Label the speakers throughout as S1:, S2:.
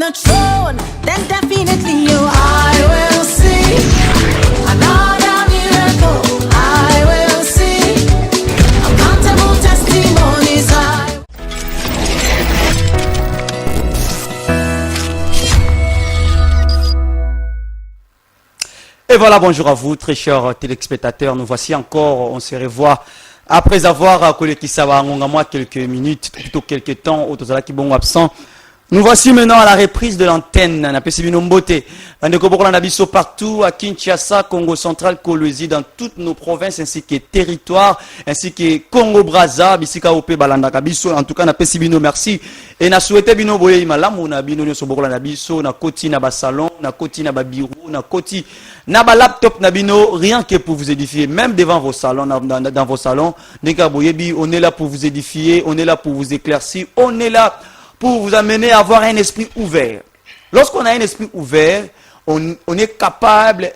S1: the throne, then definitely I will see another miracle. I will see uncountable testimonies.
S2: Et voilà, bonjour à vous, très chers téléspectateurs. Nous voici encore, on se revoit après avoir collecté ça moi quelques minutes, plutôt quelques temps, au total qui bon absent. Nous voici maintenant à la reprise de l'antenne. On a passé une beauté. On a partout à Kinshasa, Congo central, Kolwezi, dans toutes nos provinces ainsi que territoires, ainsi que Congo Brazza, Bisika Ope Balanda Kabiso. En tout cas, on a passé bino merci. Et on a souhaité bino boye malam, on a bino nyo soboro na biso, na koti na ba salon, na koti na ba bureau, na koti na ba laptop na bino, rien que pour vous édifier, même devant vos salons, dans vos salons. On est là pour vous édifier, on est là pour vous éclaircir, on est là pour vous amener à avoir un esprit ouvert. Lorsqu'on a un esprit ouvert, on est capable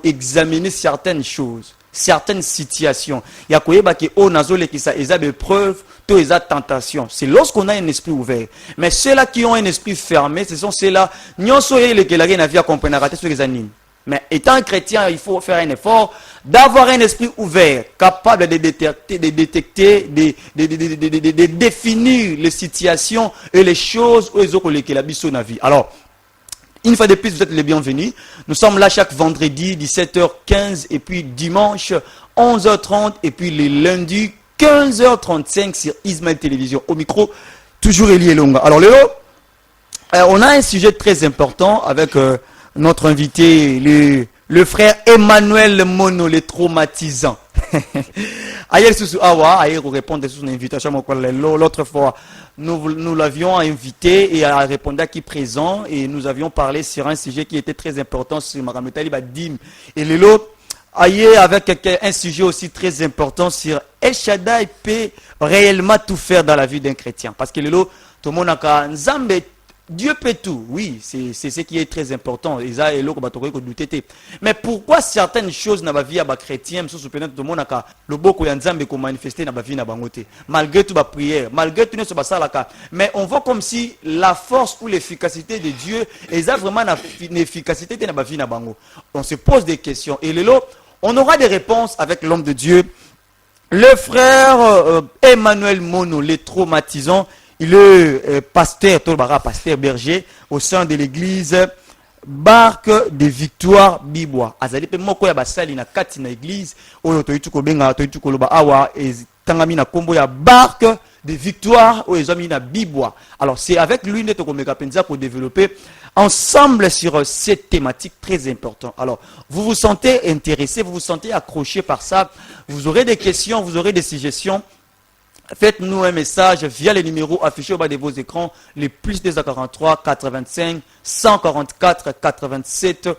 S2: d'examiner certaines choses, certaines situations. Il y a des preuves, des tentations. C'est lorsqu'on a un esprit ouvert. Mais ceux-là qui ont un esprit fermé, ce sont ceux-là qui ont mais étant chrétien, il faut faire un effort d'avoir un esprit ouvert, capable de détecter, de définir les situations et les choses où ils ont collecté la vie. Alors, une fois de plus, vous êtes les bienvenus. Nous sommes là chaque vendredi, 17h15, et puis dimanche, 11h30, et puis les lundis, 15h35 sur Ismaël Télévision. Au micro, toujours Elie Longa. Alors, Léo, on a un sujet très important avec notre invité, le frère Emmanuel Mono, le traumatisant. Aïe, pour répondre à son invitation, l'autre fois, nous l'avions invité et a répondu à qui présent et nous avions parlé sur un sujet qui était très important sur Maramutali Badim. Et l'autre, aïe, avec un sujet aussi très important sur El Shaddai peut réellement tout faire dans la vie d'un chrétien. Parce que l'autre, tout le monde a Nzambe. Dieu peut tout, oui, c'est ce qui est très important. Mais pourquoi certaines choses dans la vie à chrétien, malgré toute la prière, malgré tout mais on voit comme si la force ou l'efficacité de Dieu est vraiment une efficacité dans la vie. On se pose des questions et on aura des réponses avec l'homme de Dieu, le frère Emmanuel Mono, les traumatisants. Il est pasteur berger au sein de l'église Barque de Victoire Bibois. Azali pe moko ya basali na kati na église oyo toyitu ko benga toyitu ko loba awa tangami na kombo ya Barque de Victoire oyo ezami na Bibois. Alors c'est avec lui neto ko meka penza pour développer ensemble sur cette thématique très importante. Alors vous vous sentez intéressé, vous vous sentez accroché par ça, vous aurez des questions, vous aurez des suggestions. Faites-nous un message via les numéros affichés au bas de vos écrans, les plus 243 85 144 87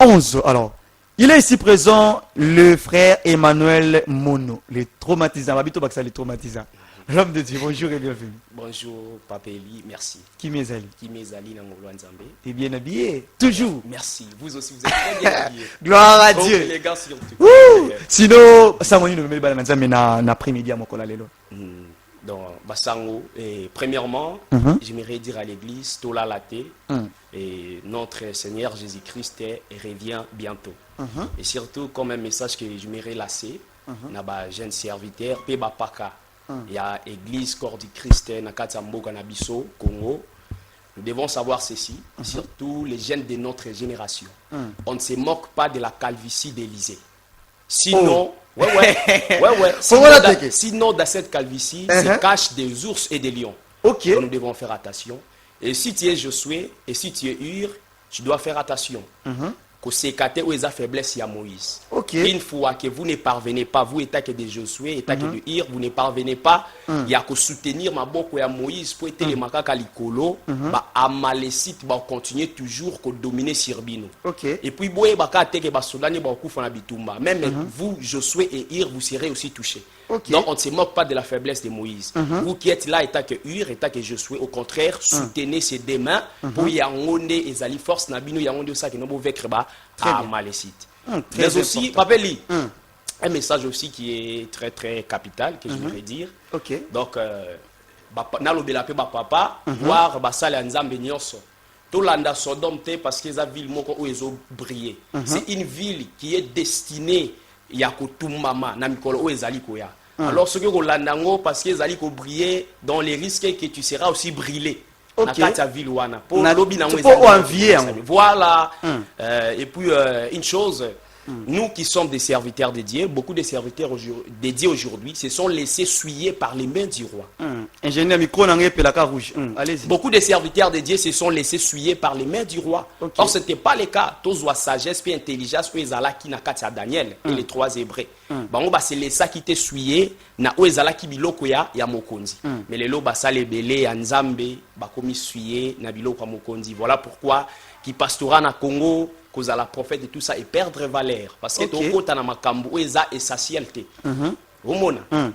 S2: 11. Alors, il est ici présent le frère Emmanuel Mono, les traumatisants. Les traumatisants. L'homme de Dieu, bonjour et bienvenue.
S3: Bonjour, Papa Eli, merci.
S2: Qui m'est-ali?
S3: Qui m'est-ali dans le Nzambe.
S2: T'es bien habillé? Toujours.
S3: Merci. Vous aussi, vous êtes très bien habillé.
S2: Gloire à Dieu.
S3: Élégant surtout.
S2: Sinon, ça m'a dit que na après-midi à mon collègue.
S3: Donc, Bassango, premièrement, j'aimerais dire à l'église, Tola Laté, et notre Seigneur Jésus-Christ revient bientôt. Et surtout, comme un message que j'aimerais lasser, na jeune serviteur, Peba Paka. Il y a l'église Corps du Christ, Nakatambo, Kanabiso, Congo. Nous devons savoir ceci, surtout les jeunes de notre génération. On ne se moque pas de la calvitie d'Élysée. Sinon, sinon, dans cette calvitie, se cachent des ours et des lions. Donc, nous devons faire attention. Et si tu es Josué et si tu es Hur, tu dois faire attention. Que c'est caté où les faiblesses il y a Moïse. Une fois que vous ne parvenez pas, vous état que de Josué, état que de Hur, vous ne parvenez pas, il y a que soutenir ma boko ya Moïse pour être les macaques à l'icolo, Amalécite va continuer toujours que dominer Sirbino. Et puis boye baka teke ba soldani ba kufa na bitumba. Même vous Josué et Hur, vous serez aussi touchés. Donc on ne se moque pas de la faiblesse de Moïse. Vous qui êtes là, état que Hur, état que Josué, au contraire, soutenez ses deux mains pour y yangonde et zali force nabino yangonde ça que nous pouvons vaincre à Amalécite. Mais aussi, Papeli, un message aussi qui est très très capital, que je voudrais dire. Donc, nalobela pe papa, voir basala nzambe nyonso. Tolanda Sodome parce que c'est ville moko où ils ont brillé. C'est une ville qui est destinée ya kotumama na mikolo où ezali koya. Alors ce que Rolandango parce que ezali ko briller dans les risques que tu seras aussi brûlé. Na kati ville wana. Pour lobby na
S2: envier.
S3: Voilà. Et puis une chose, nous qui sommes des serviteurs dédiés, beaucoup de serviteurs dédiés aujourd'hui se sont laissés souiller par les mains du roi.
S2: Ingénieur micro n'angé pelaka rouge. Allez-y.
S3: Beaucoup de serviteurs dédiés se sont laissés souiller par les mains du roi. Or ce n'était pas le cas. Tous voient sagesse puis intelligence où ezala qui na kati Daniel et les 3 Hébreux. Bango ba se laissa qui te souiller na où ezala qui biloko ya mokonzi. Mais les lo ba sale belé ya Nzambe ba komi souiller na biloko ya mokonzi. Voilà pourquoi qui pastora na Congo cause à la prophète et tout ça et perdre valeur parce que ton côté na makambo eza essentialité.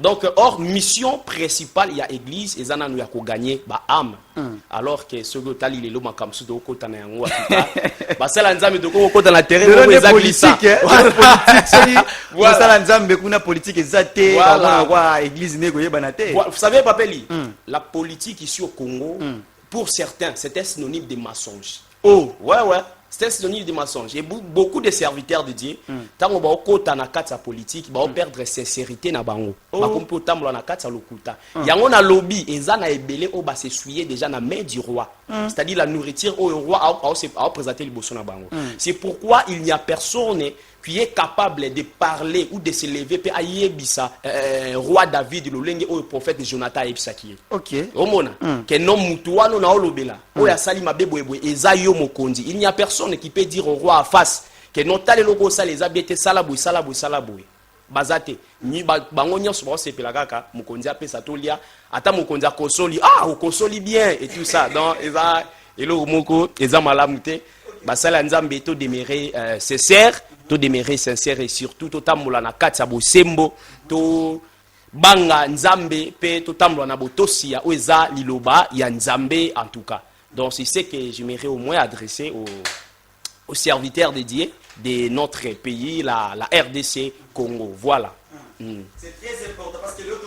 S3: Donc hors mission principale il y a église et zana nous ya ko gagner ba âme. Alors que ce que tali lelo makambo so côté na yango atuka ba sala nzambe to ko côté na terrain
S2: eza glissa. Politique voilà sala nzambe kuna politique ezate ba kwa église nego yebana te.
S3: Vous savez papeli la politique ici au Congo pour certains c'était synonyme de mensonge. Oh ouais c'est un synonyme de mensonge. Et beaucoup de serviteurs de Dieu, tant on va au côté na kata politique, va perdre sincérité na bango. Va compo tambo na kata lokuta. Yango na lobby, ezana ebele o ba se souiller déjà na main du roi. C'est-à-dire la nourriture au roi a présenté le bosso na bango. C'est pourquoi il n'y a personne qui est capable de parler ou de se lever pe ayebisa roi David le lenge au prophète Jonathan ebisaki.
S2: OK.
S3: Omona que non mutuano na olobela. O ya sali mabebwebwe ezayo mokonzi. Il n'y a personne qui peut dire au roi en face que non tale loko ça les abieté salabou. Bazate ni bango nyonso ba sepela kaka mokonzi apesa tolia ata mokonzi akosoli okosoli bien et tout ça donc eza elo moko eza malamu te basala nzambe to demeurer sincère et surtout to tambola na kati ya bosembo to banga nzambe pe to tambola na botosia o eza liloba ya nzambe en tout cas. Donc c'est ce que j'aimerais au moins adresser aux serviteurs dédiés de notre pays, la RDC Congo. Voilà.
S2: C'est très important parce que l'autre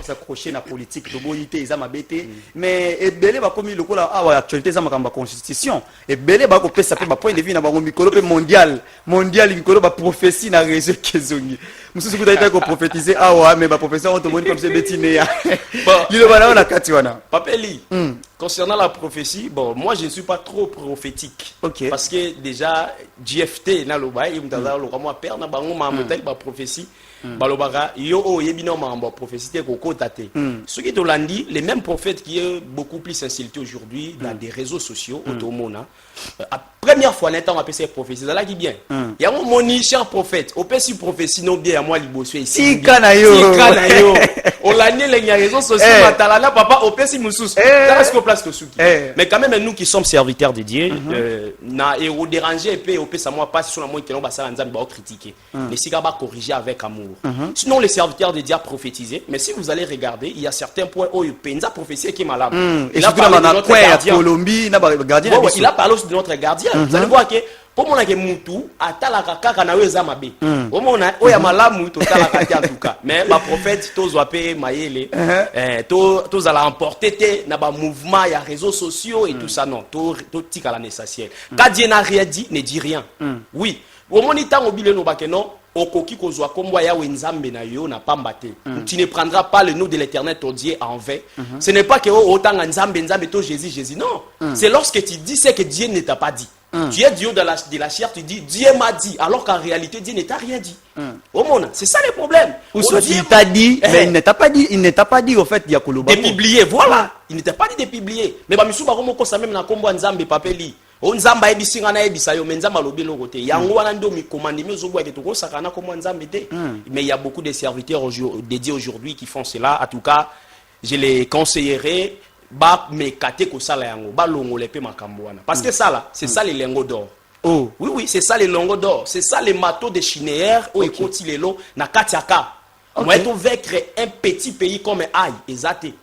S2: s'accrocher na politique de boyité ils amabete mais ebele ba komi lokola awa actualité za makamba constitution ebele ba ko pesa pe ba point de vue na ba mikolo pe mondial mikolo ba prophétie na réseau kezongi mususu kuta ko prophétiser awa mais ba prophétie on te moni comme c'est betine ya lilo bana na kati wana
S3: papeli. Concernant la prophétie, bon, moi je ne suis pas trop prophétique. Parce que déjà, GFT, na loba, il m'a dit, moi, père, na bango, ma motel, ba prophétie, balobara, yo, yebino, ma prophétie, koko tate. Ce qui est Olandi, les mêmes prophètes qui est beaucoup plus insulté aujourd'hui dans des réseaux sociaux, automona, la première fois, on a appelé ces prophéties, c'est là qui bien. Il y a mon cher prophète, au père si prophétie, non bien, à moi, libosué ici.
S2: Si kanayo.
S3: Olandi, les réseaux sociaux, matalana, papa, au père si moussous. Mais quand même nous qui sommes serviteurs de Dieu na et au déranger et au ça moi pas sur la moitié ba ça nzambe ba critiquer mais si va corriger avec amour. Sinon les serviteurs de Dieu a prophétisé mais si vous allez regarder il y a certains points où penza prophétie qui est malade.
S2: Il a parlé de notre gardien Colombie na gardien.
S3: Il a parlé de notre gardien. Vous allez voir que pour mon que mutu atalaka kaka na weza mabe omona oya malamu to talaka en tout cas mais ma prophète tozwa pe mayele to ala emporter te na ba mouvement ya réseaux sociaux et tout ça non to tika la nécessaire quand Dieu n'a rien dit ne dit rien. Oui omoni tango bile no bakeno okoki kozwa kombo ya wenzambe na yo na pambate tu ne prendras pas le nom de l'Éternel ton Dieu en vain. Ce n'est pas que autant nzambe to Jésus non c'est lorsque tu dis ce que Dieu ne t'a pas dit. Tu es Dieu de la chair, tu dis Dieu m'a dit, alors qu'en réalité Dieu ne t'a rien dit. C'est ça le problème.
S2: Ou soit il t'a dit, mais il ne t'a pas dit au fait Yakoloba.
S3: De publier, voilà. Il ne t'a pas dit de publier. Mais bah misuba romoko ça même na kombo nzambe papeli. O nzamba ebisinga na ebisa yo menza malobi lokote. Yango wana ndo mi commande mi zobwa ke to sakana kombo nzambe te. Mais il y a beaucoup de serviteurs dédiés aujourd'hui qui font cela. En tout cas, je les conseillerais ba me kate ko sala yango ba longole pe makambo wana parce que ça là c'est ça les lingots d'or. Oui c'est ça les lingots d'or, c'est ça les marteaux de chinéaire ou ekoti lelo na katiaka. Moi to vaincre un petit pays comme Aïe ezate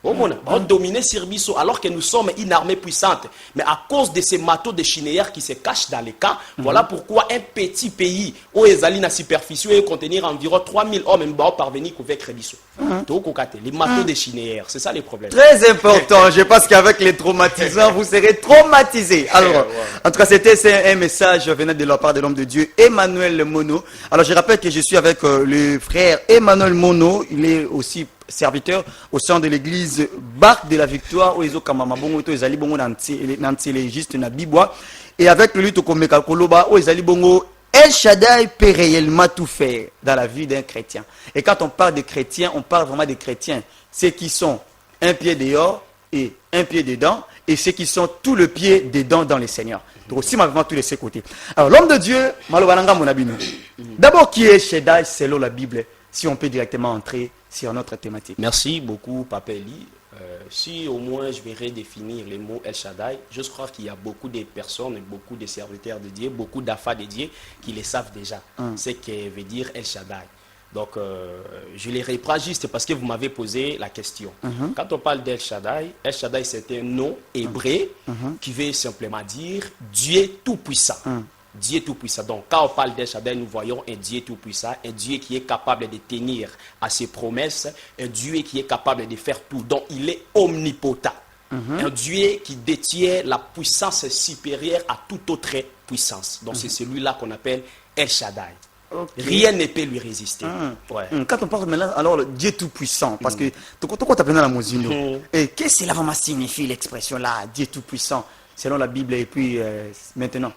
S3: On dominer Sirbiso alors que nous sommes une armée puissante. Mais à cause de ces marteaux de chinéaires qui se cachent dans les camps, voilà pourquoi un petit pays où les alliés na superficie et contenir environ 3000 hommes va parvenir avec Rebiso. Les marteaux de chinéaires, c'est ça les problèmes.
S2: Très important. Je pense qu'avec les traumatisants, vous serez traumatisés. Alors, en tout cas, c'était un message venant de la part de l'homme de Dieu, Emmanuel Mono. Alors, je rappelle que je suis avec le frère Emmanuel Mono. Il est aussi serviteur au sein de l'église Barque de la Victoire, où ils ont kamamabongo, ils ont bongo nantilégiste na Bibois. Et avec lui, Tokomeka Koloba, où ils ont bongo, El Shaddai peut réellement tout faire dans la vie d'un chrétien. Et quand on parle de chrétiens, on parle vraiment des chrétiens. Ceux qui sont un pied dehors et un pied dedans, et ceux qui sont tout le pied dedans dans le Seigneur. Donc aussi, vraiment tous les deux côtés. Alors, l'homme de Dieu, Malobananga Monabino. D'abord, qui est Shaddai selon la Bible, si on peut directement entrer sur notre thématique.
S3: Merci beaucoup, Papa Eli. Si au moins je vais redéfinir les mots El Shaddai, je crois qu'il y a beaucoup de personnes, beaucoup de serviteurs de Dieu, beaucoup d'affaires de Dieu qui le savent déjà. Ce que veut dire El Shaddai. Donc, je les reprends juste parce que vous m'avez posé la question. Quand on parle d'El Shaddai c'est un nom hébreu qui veut simplement dire Dieu tout-puissant. Dieu tout-puissant. Donc, quand on parle d'El Shaddai, nous voyons un Dieu tout-puissant, un Dieu qui est capable de tenir à ses promesses, un Dieu qui est capable de faire tout. Donc, il est omnipotent. Un Dieu qui détient la puissance supérieure à toute autre puissance. Donc, c'est celui-là qu'on appelle El Shaddai. Rien ne peut lui résister.
S2: Quand on parle maintenant, alors le Dieu tout-puissant, parce que tu as la Mosino. Et qu'est-ce que cela vraiment signifie l'expression-là, Dieu tout-puissant, selon la Bible et puis maintenant?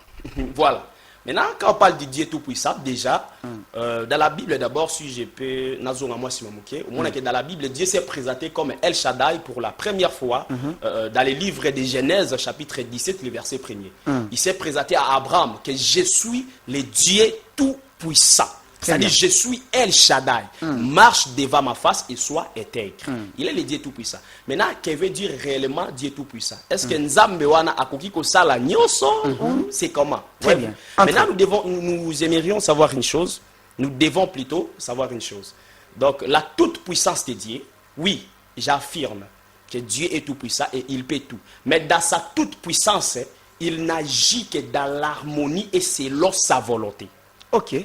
S3: Voilà. Maintenant, quand on parle du Dieu tout-puissant, déjà, dans la Bible, d'abord, si je peux, au moins que dans la Bible, Dieu s'est présenté comme El Shaddai pour la première fois dans les livres de Genèse, chapitre 17, le verset 1er. Il s'est présenté à Abraham que je suis le Dieu tout-puissant. C'est-à-dire, je suis El Shaddai. Marche devant ma face et sois intègre. Il est le Dieu tout-puissant. Maintenant, que veut dire réellement Dieu tout-puissant? Est-ce que Nzambe wana akoki ko sala nyoso? C'est comment?
S2: Très bien.
S3: Maintenant, nous aimerions savoir une chose. Nous devons plutôt savoir une chose. Donc, la toute-puissance de Dieu, oui, j'affirme que Dieu est tout-puissant et il peut tout. Mais dans sa toute-puissance, il n'agit que dans l'harmonie et selon sa volonté.
S2: Ok,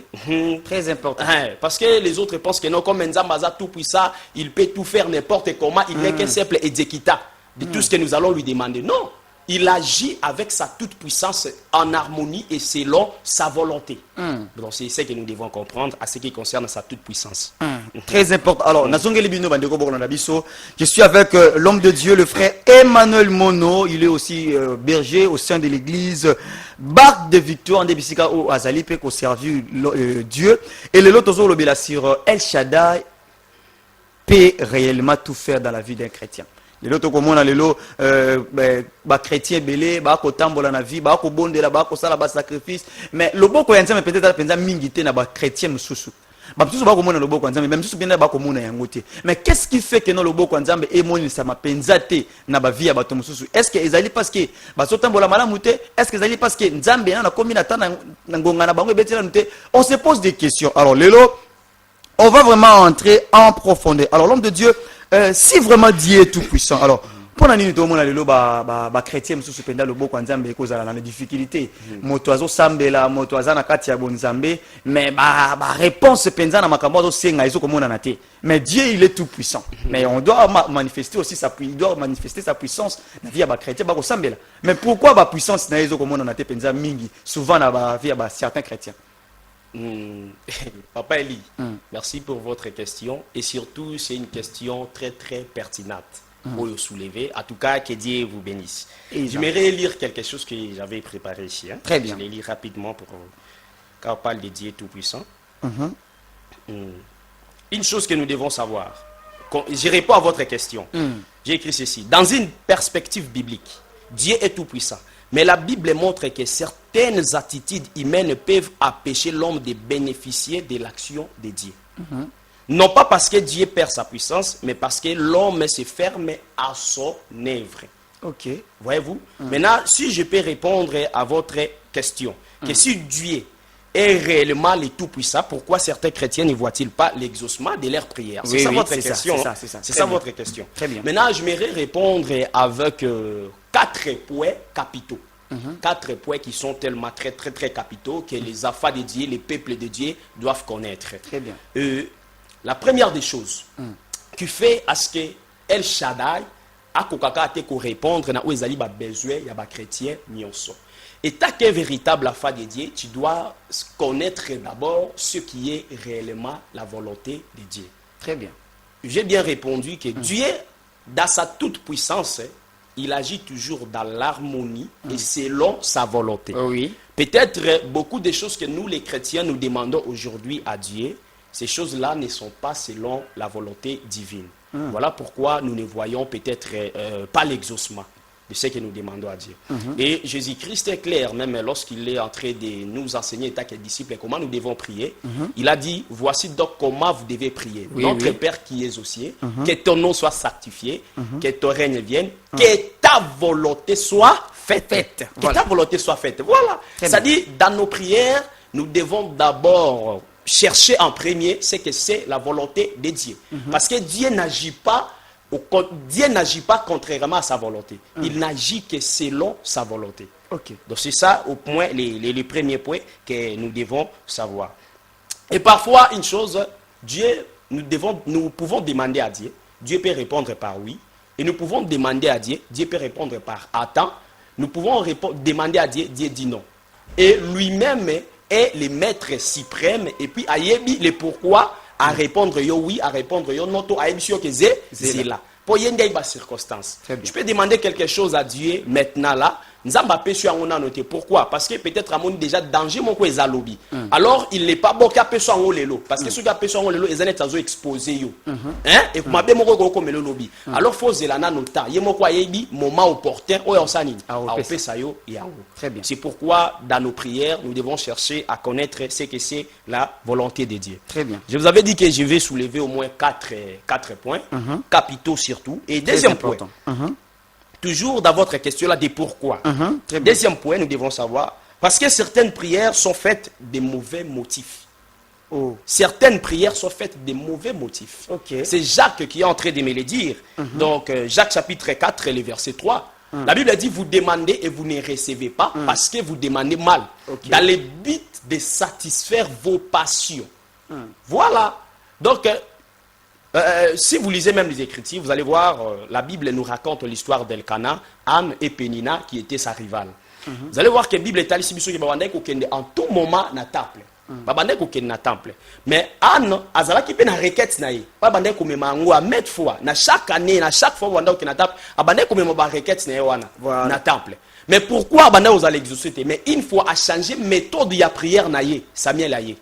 S2: très important.
S3: Parce que les autres pensent que non, comme Nzambaza tout puissant, il peut tout faire n'importe comment, il n'est qu'un simple exécutant de tout ce que nous allons lui demander. Non, il agit avec sa toute puissance en harmonie et selon sa volonté. Donc c'est ce que nous devons comprendre à ce qui concerne sa toute puissance.
S2: Très important. Alors, je suis avec l'homme de Dieu, le frère Emmanuel Mono. Il est aussi berger au sein de l'église Barque de Victoire en Débissika au Azali pour servir Dieu. Et le lot le sur El Shaddai peut réellement tout faire dans la vie d'un chrétien. Les autres comme on a les lots chrétiens belé ba ko tambola na vie ba ko bondela ba ko sala ba sacrifice mais le boko yanza mais peut-être penza mingité na ba chrétien mususu ba mususu ba ko mona le boko yanza mais mususu bien ba ko mona yangote mais qu'est-ce qui fait que non le boko yanza et moni ça ma penzate na ba vie ya ba mususu est-ce que ezali parce que ba so tambola malamu te est-ce que ezali parce que nzambe na komi na tana ngonga na bango betela nte on se pose des questions. Alors lelo on va vraiment entrer en profondeur. Alors l'homme de Dieu, si vraiment Dieu est tout puissant, alors pour la nuit tout le monde les chrétiens me sous pendant le beau quand Zambé cause à la difficulté motoazo sambela motoaza na kati ya bonzambe mais réponse pendant na makambo senga izo comme on a été mais Dieu il est tout puissant mais on doit manifester aussi il doit manifester sa puissance na vie ya ba chrétien ba ko sambela mais pourquoi ba puissance na izo comme on a été pendant mingi souvent na ba vie ya certains chrétiens.
S3: Papa Eli, merci pour votre question et surtout c'est une question très très pertinente pour le soulever. En tout cas, que Dieu vous bénisse. J'aimerais lire quelque chose que j'avais préparé ici.
S2: Très bien.
S3: Je vais lire rapidement pour quand on parle de Dieu tout-puissant. Une chose que nous devons savoir. Je réponds à votre question. J'ai écrit ceci. Dans une perspective biblique, Dieu est tout-puissant. Mais la Bible montre que certaines attitudes humaines peuvent empêcher l'homme de bénéficier de l'action de Dieu. Non pas parce que Dieu perd sa puissance, mais parce que l'homme se ferme à son œuvre.
S2: Ok.
S3: Voyez-vous? Maintenant, si je peux répondre à votre question, que si Dieu est réellement le Tout-Puissant, pourquoi certains chrétiens ne voient-ils pas l'exaucement de leurs prières? C'est ça votre question. C'est ça votre question.
S2: Très bien.
S3: Maintenant, j'aimerais répondre avec 4 points capitaux. 4 points qui sont tellement très capitaux que les enfants de Dieu, les peuples de Dieu doivent connaître.
S2: Très bien.
S3: La première des choses qui fait à ce que El Shaddai a répondre na oezali ba besoin ya ba chrétien nyonso. Et tant qu'un véritable enfant de Dieu, tu dois connaître d'abord ce qui est réellement la volonté de Dieu.
S2: Très bien.
S3: J'ai bien répondu que Dieu, dans sa toute puissance, il agit toujours dans l'harmonie et selon sa volonté.
S2: Oui.
S3: Peut-être beaucoup de choses que nous, les chrétiens, nous demandons aujourd'hui à Dieu, ces choses-là ne sont pas selon la volonté divine. Voilà pourquoi nous ne voyons peut-être pas l'exaucement de ce que nous demandons à Dieu. Et Jésus-Christ est clair, même lorsqu'il est en train de nous enseigner, étant que disciples, comment nous devons prier. Il a dit, voici donc comment vous devez prier. Notre Père qui es aux cieux, que ton nom soit sanctifié, que ton règne vienne, que ta volonté soit faite. Que ta volonté soit faite. Voilà. C'est-à-dire, dans nos prières, nous devons d'abord chercher en premier ce que c'est la volonté de Dieu. Parce que Dieu n'agit pas contrairement à sa volonté. Il n'agit que selon sa volonté.
S2: Ok.
S3: Donc c'est ça au point, les premiers points que nous devons savoir. Et parfois, une chose, Dieu, nous pouvons demander à Dieu. Dieu peut répondre par oui. Et nous pouvons demander à Dieu. Dieu peut répondre par attends. Nous pouvons demander à Dieu. Dieu dit non. Et lui-même est le maître suprême. Et puis, ayebi le pourquoi à répondre yo oui, à répondre yo non, à ayebi que c'est là. Pour y avoir des circonstances. Je peux demander quelque chose à Dieu maintenant là. Pourquoi? Parce que peut-être à mon déjà danger mon ko ezalobi. Alors il n'est pas bon qu'à personne en lelo parce que ceux qui a personne en lelo ils ont été exposés yo. Hein? Et kuma be moko ko melo lobi. Alors faut zelana nota. Yemo ko yebi moment opportun o yonsani. A opesa yo yango. Très bien. C'est pourquoi dans nos prières nous devons chercher à connaître ce que c'est la volonté de Dieu. Très bien. Je vous avais dit que je vais soulever au moins 4 points capitaux surtout et deuxième point. Toujours dans votre question-là de pourquoi. Deuxième point, nous devons savoir, parce que certaines prières sont faites de mauvais motifs. Certaines prières sont faites de mauvais motifs. C'est Jacques qui est en train de me le dire. Donc, Jacques chapitre 4, le verset 3. La Bible dit, vous demandez et vous ne recevez pas parce que vous demandez mal. Dans le but de satisfaire vos passions. Voilà. Donc, si vous lisez même les Écritures, vous allez voir, la Bible nous raconte l'histoire d'Elkana, Anne et Pénina qui étaient sa rivale. Vous allez voir que la Bible est allée en tout moment na temple. Na temple. Mais Anne, azala qui peut na requête na ye. Pas bandé comme mango à mettre fois. Na chaque année, na chaque fois bandé qui na temple, abandé comme ma requête na wana na temple. Mais pourquoi bandé aux allez exaucer? Mais une fois à changer méthode de la prière na ye, Samuel aye.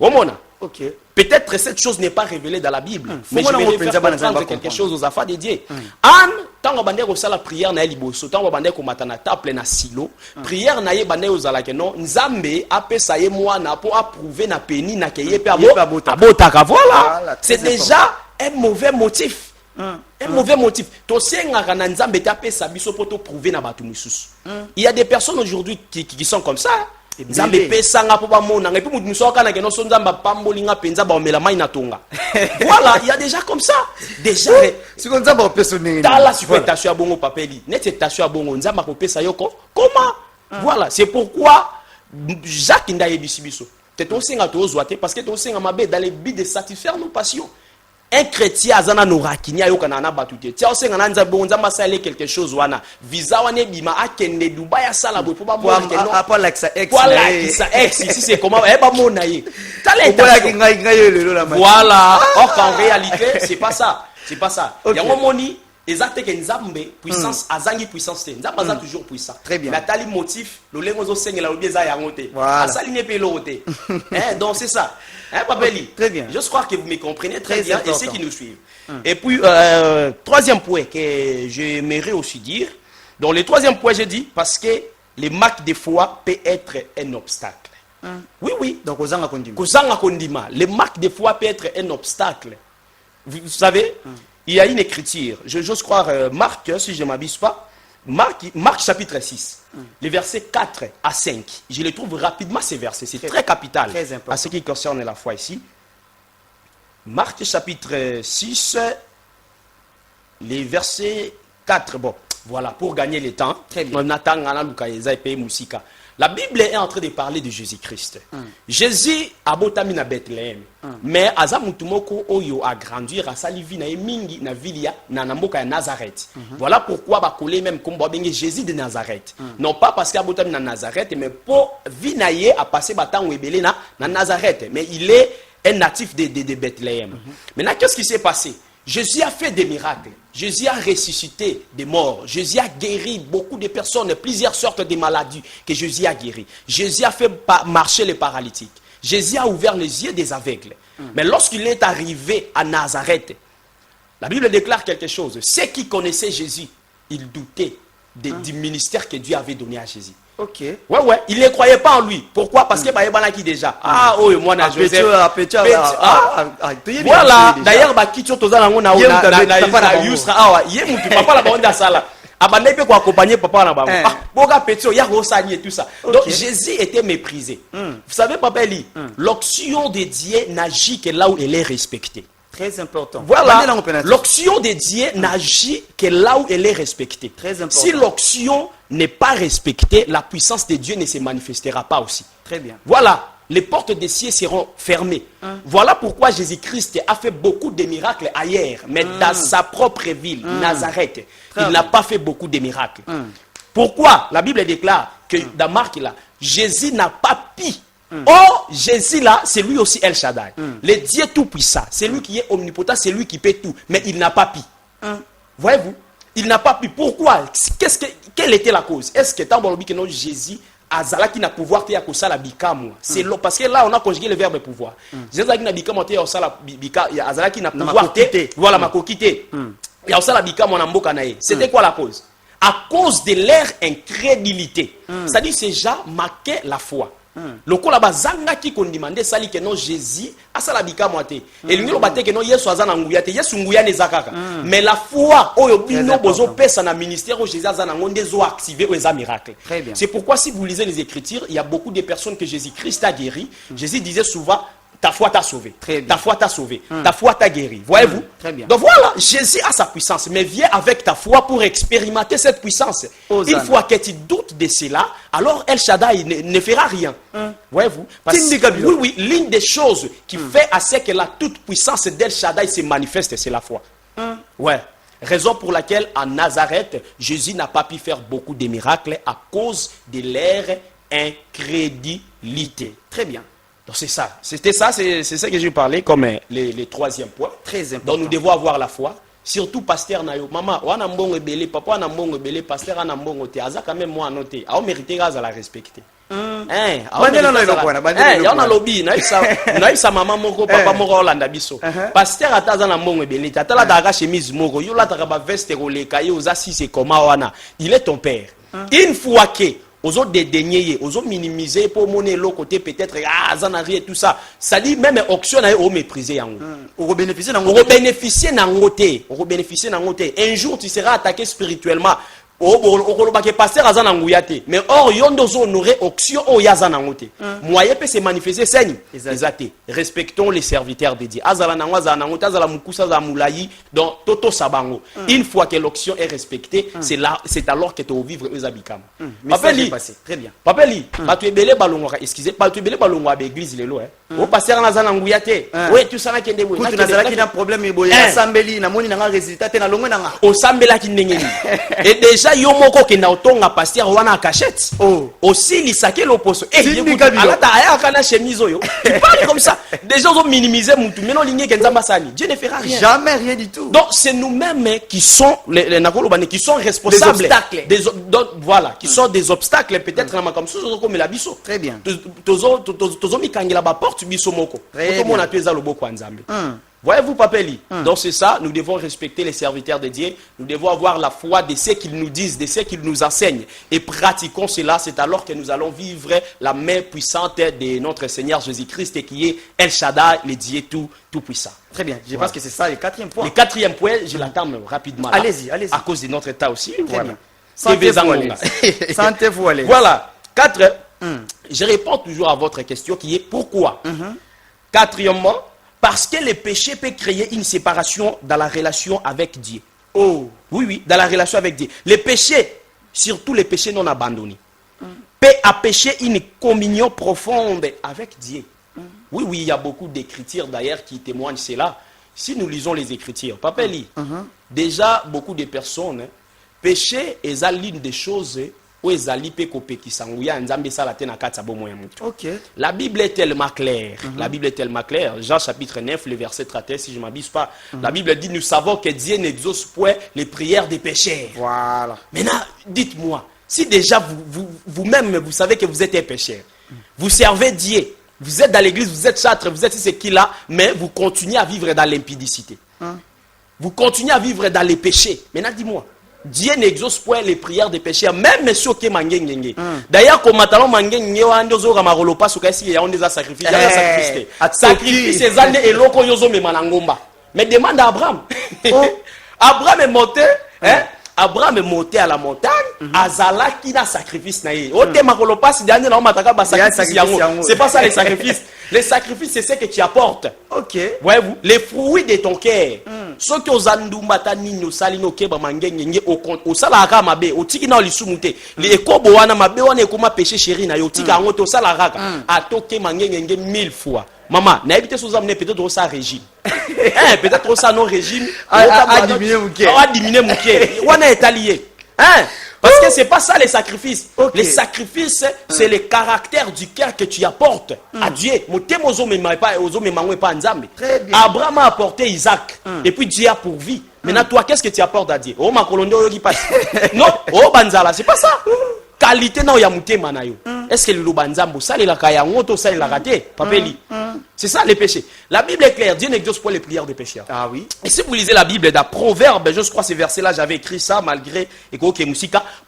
S3: Womona. Ok. Peut-être cette chose n'est pas révélée dans la Bible. Mais je vais faire comprendre quelque chose aux affaires de Dieu. Anne, tant que vous avez la prière na liboso, tant que vous avez la table na silo, prière na ye bande aux alake non, Nzambe appelle ça ye moi na pour approuver na péni na keye pe abotaka. Voilà. C'est déjà un mauvais motif. Un mauvais motif. To senga na Nzambe tape sa biso pour te prouver na batu misusu. Il y a des personnes aujourd'hui qui sont comme ça. Nzambe pesanga po ba mona et puis mutu soka na keno so Nzamba pambolinga penza ba omela mai na tonga. Voilà, il y a déjà comme ça. Déjà
S2: si on Nzamba opesonné.
S3: Dans la supétation à bongo papeli. Net station à bongo Nzamba ko pesa yoko. Comment? Voilà, c'est pourquoi Jacques Ndaye bisibiso. T'es ton singa to zoate parce que ton singa mabe dans le but de satisfaire nos passions. Un chrétien azana no rakinya yoka na batute. Tia osenga na Nzamba bongo Nzamba sale quelque chose wana. Visa wane bima akende Dubai asala bo po ba mo keno.
S2: Pas like ça ex.
S3: Voilà, ça ex ici c'est comment eh ba mo na ye. Voilà. Or qu'en réalité, c'est pas ça. C'est pas ça. Yango moni exacte que Nzambe puissance azangi puissance. Nzamba za toujours puissant.
S2: Très bien.
S3: Natali motif, le lengo zo sengela lo bieza yango te. Asali ne pe lo te. Donc c'est ça. Hein Papeli.
S2: Très bien.
S3: Je crois que vous me comprenez très bien et ceux qui nous suivent. Et puis troisième point que j'aimerais aussi dire. Donc le troisième point j'ai dit parce que les marques de foi peut être un obstacle. Oui, oui.
S2: Donc, Kozanga Kondima.
S3: Kozanga Kondima. Les marques de foi peut être un obstacle. Vous savez, il y a une écriture. J'ose croire, Marc, si je ne m'abuse pas, Marc chapitre 6, les versets 4 à 5. Je les trouve rapidement ces versets. C'est très capital à ce qui concerne la foi ici. Marc chapitre 6, les versets 4. Bon, voilà, pour gagner le temps. La Bible est en train de parler de Jésus-Christ. Jésus a botami na Bethléem. Mais aza mutumoko oyo a grandir à salivi na mingi na vilia na namboka ya Nazareth. Voilà pourquoi ba collé même comme bengé Jésus de Nazareth. Non pas parce qu'il a botami na Nazareth, mais pour vinaye a passé batan webele na Nazareth, mais il est un natif de Bethléem. Maintenant, qu'est-ce qui s'est passé? Jésus a fait des miracles. Jésus a ressuscité des morts. Jésus a guéri beaucoup de personnes, plusieurs sortes de maladies que Jésus a guéri. Jésus a fait marcher les paralytiques. Jésus a ouvert les yeux des aveugles. Mais lorsqu'il est arrivé à Nazareth, la Bible déclare quelque chose. Ceux qui connaissaient Jésus, ils doutaient du ministère que Dieu avait donné à Jésus.
S2: Ok.
S3: Ouais, il ne croyait pas en lui. Pourquoi? Parce que bah qui déjà. Ah, oh, moi na Joseph. Voilà. D'ailleurs, bah qui tu toza na ngona na yusra awa. Yé mutu papa la banda sala. Abandé peut accompagner papa na ba. Ah, boga petio ya rosani et tout ça. Donc Jésus était méprisé. Vous savez papa Eli, l'onction de Dieu n'agit que là où elle est respectée.
S2: Très important.
S3: Voilà, l'onction de Dieu n'agit que là où elle est respectée.
S2: Très important.
S3: Si l'onction n'est pas respectée, la puissance de Dieu ne se manifestera pas aussi.
S2: Très bien.
S3: Voilà, les portes des cieux seront fermées. Voilà pourquoi Jésus-Christ a fait beaucoup de miracles ailleurs, mais dans sa propre ville, Nazareth, il n'a pas fait beaucoup de miracles. Pourquoi? La Bible déclare que dans Marc, là, Jésus n'a pas pu. Or, Jésus là, c'est lui aussi El Shaddai. Le Dieu tout-puissant, c'est lui qui est omnipotent, c'est lui qui peut tout. Mais il n'a pas pu. Voyez-vous? Il n'a pas pu. Pourquoi? Quelle était la cause? Est-ce que tant que non Jésus azala qui n'a pouvoir te yakosala bikamo? C'est parce que là on a conjugué le verbe pouvoir. Jésus qui n'a bikamo te yakosala bika azala qui n'a pouvoir te voilà ma kokite. Yakosala bikamo na mboka nae. C'était quoi la cause? À cause de leur incrédulité. C'est-à-dire ces gens marquaient la foi. Lokola bazanga ki kondimande sali ke non Jésus asala bikamo te. Elingi lo bate ke non Yesu azana nguya te. Yesu nguya ne zakaka. Mais la foi oyo bino bozo pesa na ministère o Jésus azana ngonde zo activer o eza miracle. C'est pourquoi si vous lisez les Écritures, il y a beaucoup de personnes que Jésus-Christ a guéri. Jésus disait souvent ta foi t'a sauvé. Ta foi t'a sauvé. Ta foi t'a guéri. Voyez-vous?
S2: Très bien.
S3: Donc voilà, Jésus a sa puissance. Mais viens avec ta foi pour expérimenter cette puissance. Une fois que tu doutes de cela, alors El Shaddai ne fera rien. Voyez-vous? Oui, l'une des choses qui fait à ce que la toute puissance d'El Shaddai se manifeste, c'est la foi. Ouais. Raison pour laquelle à Nazareth, Jésus n'a pas pu faire beaucoup de miracles à cause de leur incrédulité.
S2: Très bien.
S3: Donc c'est ça. C'était ça, c'est ça que je parlais comme les troisième point.
S2: Très important.
S3: Donc nous devons avoir la foi. Surtout pasteur nayo. Maman, wana mbongo belé, papa wana mbongo belé, pasteur wana mbongo te. Aza quand même moi noté. A mérité gaza la respecter. Yana lobby, naïsa maman moko, papa moko Olanda biso. Pasteur ataza na mbongo belé, tatala daga chemise moko, yo la taka ba veste roleka, yo za si c'est comment wana. Il est ton père. Une fois que aux autres dédaigner, aux autres minimiser pour monnaie l'autre côté peut-être zanari et tout ça. Ça dit même auction à au mépriser en haut. Au bénéficier d'un côté. Un jour tu seras attaqué spirituellement. Mais or yondo honorer auction au yazanangote. Moyen peut se manifester saigne. Respectons les serviteurs de Dieu. Azala nangwa zanangote azala mukusa za mulayi donc toto sabango. Une fois que l'auction est respectée, c'est alors que tu vas vivre ezabikam. Papeli très bien. Papeli, ba tu ebele balongo excusez, ba tu ebele balongo à l'église lelo O pasteur na zananguya te. Oui, tu sana kende bo.
S2: Tu nazala ki na problème eboye asambeli na moni nanga résultat te na longo nanga.
S3: O sambela ki ndengeni. Et déjà yo moko ke na otonga pasteur wana cachette. Aussi lisake l'opposo. Alata aya kana chemise oyo. Tu parles comme ça. Déjà on minimiser mutu meno linye ke nzamba sani. Dieu ne fera rien.
S2: Jamais rien du tout.
S3: Donc c'est nous-mêmes qui sont les nakolobane qui sont responsables des obstacles. Voilà, qui sont des obstacles peut-être na makamso comme la biso.
S2: Très bien.
S3: Tozo mikangela ba porte biso moko. Comment on a tué za loboko nzambe. Voyez-vous, Papeli? Donc c'est ça, nous devons respecter les serviteurs de Dieu, nous devons avoir la foi de ce qu'ils nous disent, de ce qu'ils nous enseignent, et pratiquons cela, c'est alors que nous allons vivre la main puissante de notre Seigneur Jésus-Christ, qui est El Shaddai, le Dieu tout-puissant.
S2: Très bien, je pense que c'est ça le quatrième point.
S3: Le quatrième point, je l'attends rapidement.
S2: Allez-y.
S3: À cause de notre état aussi.
S2: Très bien. Sentez-vous à l'aise.
S3: Voilà. 4. Je réponds toujours à votre question qui est pourquoi. Quatrièmement, parce que le péché peut créer une séparation dans la relation avec Dieu.
S2: Oh.
S3: Oui, dans la relation avec Dieu. Les péchés, surtout les péchés non abandonnés, peut empêcher une communion profonde avec Dieu. Oui, il y a beaucoup d'écritures d'ailleurs qui témoignent cela. Si nous lisons les écritures, Papa lit, déjà beaucoup de personnes, péché est l'une des choses où la Bible est tellement claire. La Bible est tellement claire. Jean chapitre 9, le verset 31, si je ne m'abuse pas. La Bible dit, nous savons que Dieu n'exauce point les prières des pécheurs.
S2: Voilà.
S3: Maintenant, dites-moi, si déjà vous-même, vous savez que vous êtes un pécheur, vous servez Dieu, vous êtes dans l'église, vous êtes châtre, vous êtes ce qu'il a, mais vous continuez à vivre dans l'impudicité. Vous continuez à vivre dans les péchés. Maintenant, dis-moi, Dieu n'exauce point les prières des pécheurs, même ceux qui mangengenge. D'ailleurs, comme matalon mangengenge, on dozo ramarolo pas soukaisi ya on des sacrifices. Sacrifice ces années et loko yozo me manangomba. Mais demande à Abraham. Abraham est monté, Abraham est monté à la montagne, azala qui n'a sacrifice naïe. Ote makolo pas si dernier na mataka ba sacrifice yango. C'est pas ça les sacrifices. Les sacrifices c'est ce que tu apportes.
S2: OK.
S3: Voyez-vous, les fruits de ton cœur. Ce que aux andumata nino salino keba mangengenge au salaka mabe, au tiki na lisumute. Les kobo wana mabe wana ekoma péché chéri na yo tika ngo to salaka. Atoke mangengenge 1000 fois. Maman, n'a évité sous amener peut-être au ça régime. Peut-être au ça non régime.
S2: A diminuer mon cœur.
S3: A diminuer mon cœur. Wana est allié. Parce que c'est pas ça les sacrifices. Okay. Les sacrifices, c'est le caractère du cœur que tu apportes à Dieu. Abraham a apporté Isaac. Et puis Dieu a pourvu. Maintenant, toi, qu'est-ce que tu apportes à Dieu? Oh, ma colondo qui passe. Non, oh, Banzala, c'est pas ça. Qualité na yamute manayo. Est-ce que le banzambo ça il a kaya ngoto ça il a raté? Papeli. C'est ça les péchés. La Bible est claire, Dieu n'exauce pas les prières des pécheurs.
S2: Ah oui.
S3: Et si vous lisez la Bible dans Proverbe, je crois ces versets là, j'avais écrit ça malgré